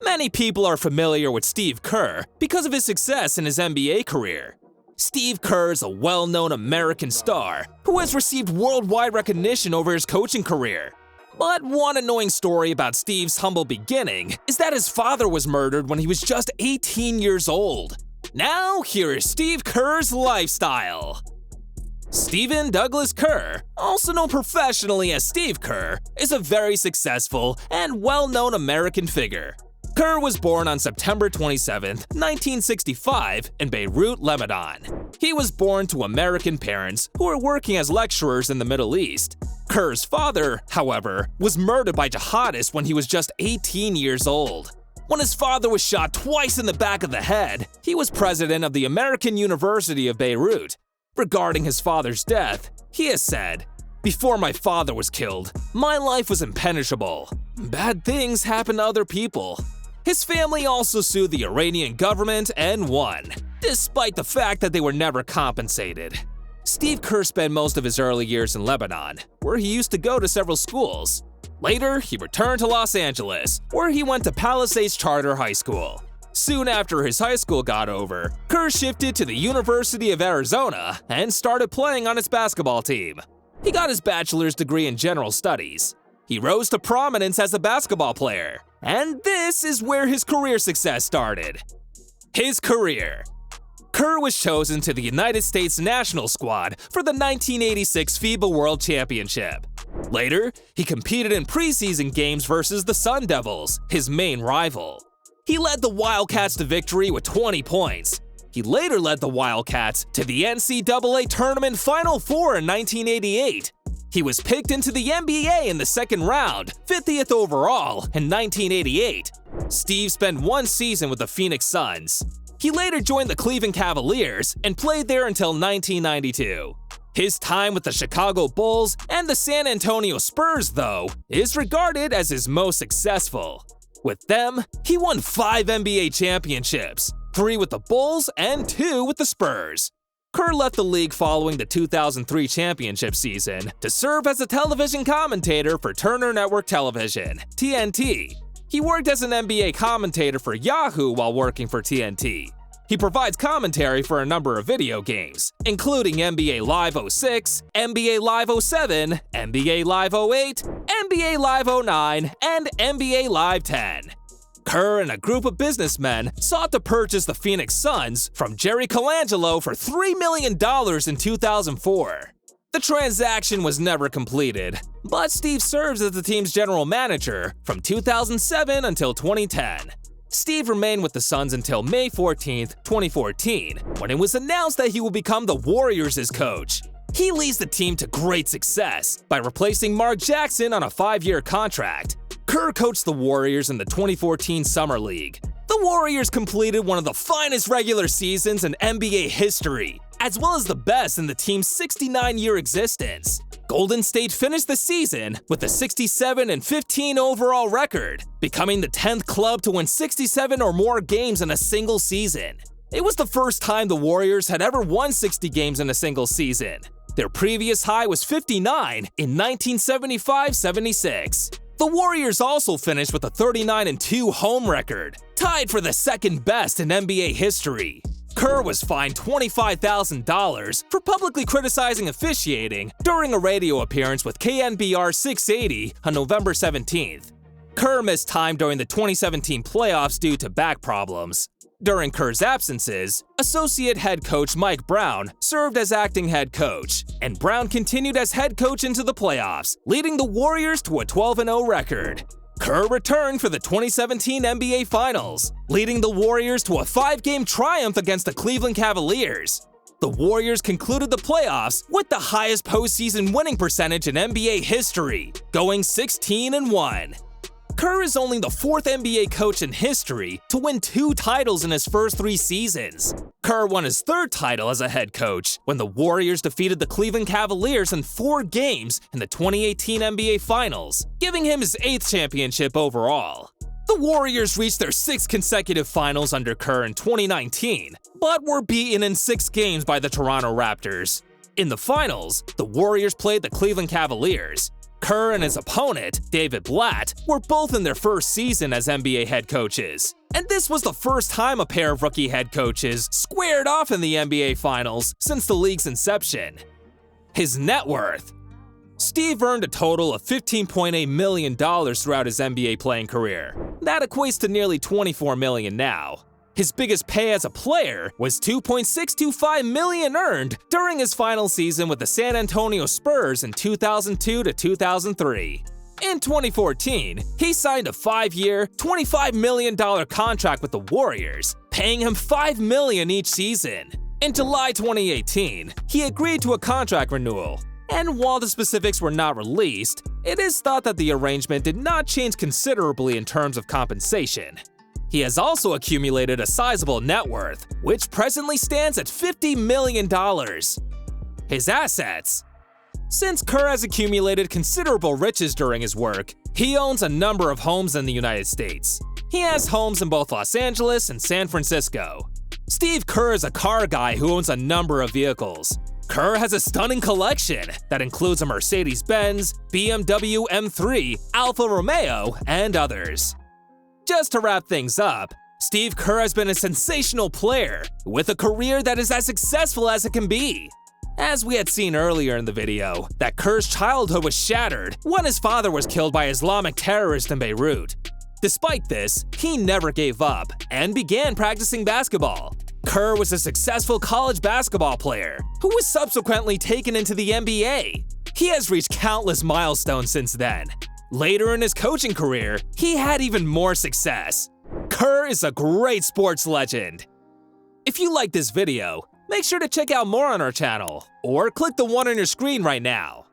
Many people are familiar with Steve Kerr because of his success in his NBA career. Steve Kerr is a well-known American star who has received worldwide recognition over his coaching career. But one annoying story about Steve's humble beginning is that his father was murdered when he was just 18 years old. Now, here is Steve Kerr's lifestyle. Stephen Douglas Kerr, also known professionally as Steve Kerr, is a very successful and well-known American figure. Kerr was born on September 27, 1965, in Beirut, Lebanon. He was born to American parents who were working as lecturers in the Middle East. Kerr's father, however, was murdered by jihadists when he was just 18 years old. When his father was shot twice in the back of the head, he was president of the American University of Beirut. Regarding his father's death, he has said, "Before my father was killed, my life was impenetrable. Bad things happen to other people." His family also sued the Iranian government and won, despite the fact that they were never compensated. Steve Kerr spent most of his early years in Lebanon, where he used to go to several schools. Later, he returned to Los Angeles, where he went to Palisades Charter High School. Soon after his high school got over, Kerr shifted to the University of Arizona and started playing on its basketball team. He got his bachelor's degree in general studies. He rose to prominence as a basketball player, and this is where his career success started. His career. Kerr was chosen to the United States national squad for the 1986 FIBA World Championship. Later, he competed in preseason games versus the Sun Devils, his main rival. He led the Wildcats to victory with 20 points. He later led the Wildcats to the NCAA Tournament Final Four in 1988. He was picked into the NBA in the second round, 50th overall, in 1988. Steve spent one season with the Phoenix Suns. He later joined the Cleveland Cavaliers and played there until 1992. His time with the Chicago Bulls and the San Antonio Spurs, though, is regarded as his most successful. With them, he won 5 NBA championships, 3 with the Bulls and 2 with the Spurs. Kerr left the league following the 2003 championship season to serve as a television commentator for Turner Network Television, TNT. He worked as an NBA commentator for Yahoo while working for TNT. He provides commentary for a number of video games, including NBA Live 06, NBA Live 07, NBA Live 08, NBA Live 09, and NBA Live 10. Kerr and a group of businessmen sought to purchase the Phoenix Suns from Jerry Colangelo for $3 million in 2004. The transaction was never completed, but Steve serves as the team's general manager from 2007 until 2010. Steve remained with the Suns until May 14, 2014, when it was announced that he would become the Warriors' coach. He leads the team to great success by replacing Mark Jackson on a 5-year contract. Kerr coached the Warriors in the 2014 Summer League. The Warriors completed one of the finest regular seasons in NBA history, as well as the best in the team's 69-year existence. Golden State finished the season with a 67-15 overall record, becoming the 10th club to win 67 or more games in a single season. It was the first time the Warriors had ever won 60 games in a single season. Their previous high was 59 in 1975-76. The Warriors also finished with a 39-2 home record, tied for the second best in NBA history. Kerr was fined $25,000 for publicly criticizing officiating during a radio appearance with KNBR 680 on November 17th. Kerr missed time during the 2017 playoffs due to back problems. During Kerr's absences, associate head coach Mike Brown served as acting head coach, and Brown continued as head coach into the playoffs, leading the Warriors to a 12-0 record. Kerr returned for the 2017 NBA Finals, leading the Warriors to a 5-game triumph against the Cleveland Cavaliers. The Warriors concluded the playoffs with the highest postseason winning percentage in NBA history, going 16-1. Kerr is only the 4th NBA coach in history to win 2 titles in his first 3 seasons. Kerr won his 3rd title as a head coach when the Warriors defeated the Cleveland Cavaliers in 4 games in the 2018 NBA Finals, giving him his 8th championship overall. The Warriors reached their 6th consecutive finals under Kerr in 2019, but were beaten in 6 games by the Toronto Raptors. In the finals, the Warriors played the Cleveland Cavaliers. Kerr and his opponent, David Blatt, were both in their first season as NBA head coaches. And this was the first time a pair of rookie head coaches squared off in the NBA Finals since the league's inception. His net worth. Steve earned a total of $15.8 million throughout his NBA playing career. That equates to nearly $24 million now. His biggest pay as a player was $2.625 million earned during his final season with the San Antonio Spurs in 2002 to 2003. In 2014, he signed a 5-year, $25 million contract with the Warriors, paying him $5 million each season. In July 2018, he agreed to a contract renewal. And while the specifics were not released, it is thought that the arrangement did not change considerably in terms of compensation. He has also accumulated a sizable net worth, which presently stands at $50 million. His assets. Since Kerr has accumulated considerable riches during his work, he owns a number of homes in the United States. He has homes in both Los Angeles and San Francisco. Steve Kerr is a car guy who owns a number of vehicles. Kerr has a stunning collection that includes a Mercedes-Benz, BMW M3, Alfa Romeo, and others. Just to wrap things up, Steve Kerr has been a sensational player with a career that is as successful as it can be. As we had seen earlier in the video, that Kerr's childhood was shattered when his father was killed by Islamic terrorists in Beirut. Despite this, he never gave up and began practicing basketball. Kerr was a successful college basketball player who was subsequently taken into the NBA. He has reached countless milestones since then. Later in his coaching career, he had even more success. Kerr is a great sports legend. If you like this video, make sure to check out more on our channel, or click the one on your screen right now.